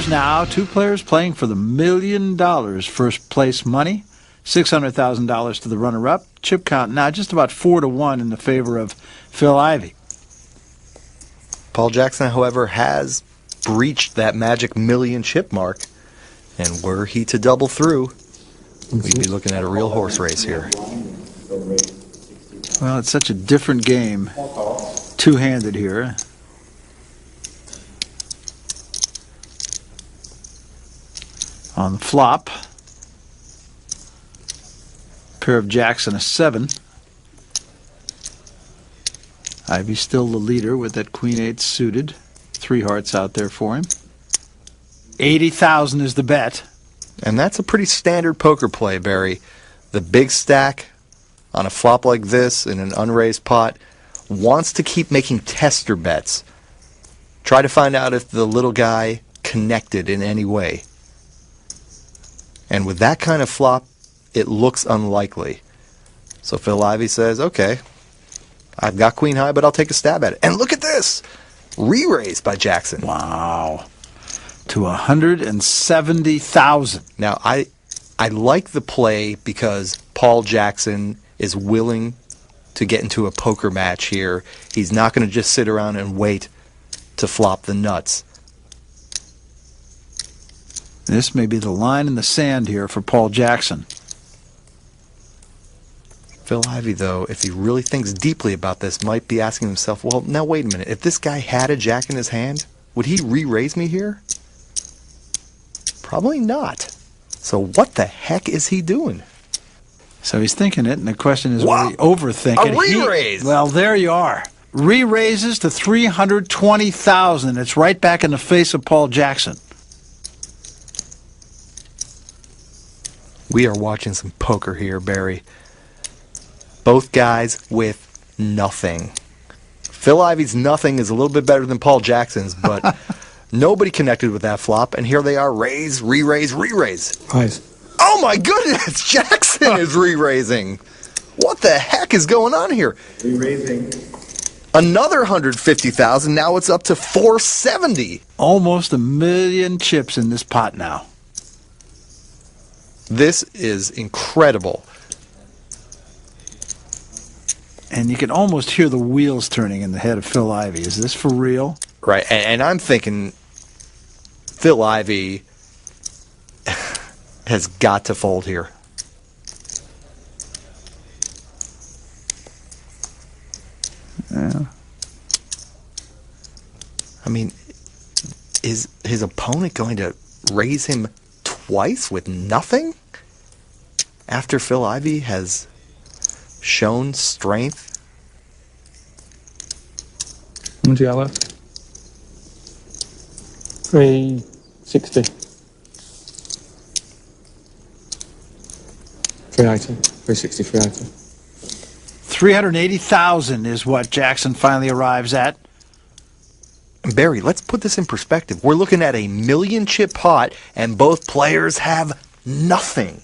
players now. Two players playing for the $1 million first place money. $600,000 to the runner-up. Chip count now just about 4-1 in the favor of Phil Ivey. Paul Jackson, however, has breached that magic million chip mark. And were he to double through, we'd be looking at a real horse race here. Well, it's such a different game. Two-handed here. On the flop, pair of jacks and a 7. Ivey still the leader with that queen-8 suited. 3 hearts out there for him. 80,000 is the bet. And that's a pretty standard poker play, Barry. The big stack on a flop like this in an unraised pot wants to keep making tester bets. Try to find out if the little guy connected in any way. And with that kind of flop, it looks unlikely. So Phil Ivey says, okay, I've got queen high, but I'll take a stab at it. And look at this! Re-raised by Jackson. Wow. To 170,000. Now, I like the play because Paul Jackson is willing to get into a poker match here. He's not going to just sit around and wait to flop the nuts. This may be the line in the sand here for Paul Jackson. Phil Ivey, though, if he really thinks deeply about this, might be asking himself, well, now wait a minute. If this guy had a jack in his hand, would he re-raise me here? Probably not. So what the heck is he doing? So he's thinking it, and the question is, will he overthink it? A re-raise! Well, there you are. Re-raises to 320,000. It's right back in the face of Paul Jackson. We are watching some poker here, Barry. Both guys with nothing. Phil Ivey's nothing is a little bit better than Paul Jackson's, but nobody connected with that flop, and here they are, raise, re-raise, re-raise. Nice. Oh my goodness, Jackson is re-raising. What the heck is going on here? Re-raising. Another 150,000, now it's up to 470. Almost 1 million chips in this pot now. This is incredible. And you can almost hear the wheels turning in the head of Phil Ivey. Is this for real? Right, and I'm thinking Phil Ivey has got to fold here. Yeah. I mean, is his opponent going to raise him twice with nothing? After Phil Ivey has shown strength? How much do you got left? 360. 380. 360, 380. 380,000 is what Jackson finally arrives at. Barry, let's put this in perspective. We're looking at a 1 million chip pot, and both players have nothing.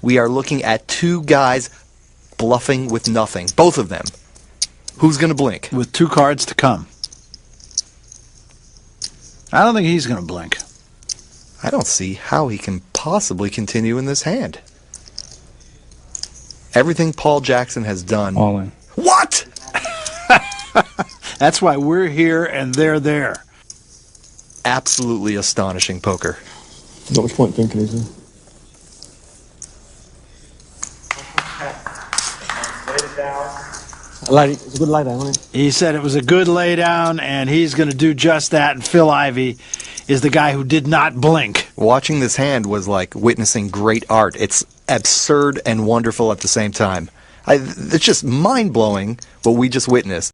We are looking at two guys bluffing with nothing. Both of them. Who's going to blink? With 2 cards to come. I don't think he's going to blink. I don't see how he can possibly continue in this hand. Everything Paul Jackson has done. All in. What? That's why we're here and they're there. Absolutely astonishing poker. Not much point thinking, is there? It's a good lay down, isn't it? He said it was a good laydown, and he's going to do just that. And Phil Ivey is the guy who did not blink. Watching this hand was like witnessing great art. It's absurd and wonderful at the same time. It's just mind-blowing what we just witnessed.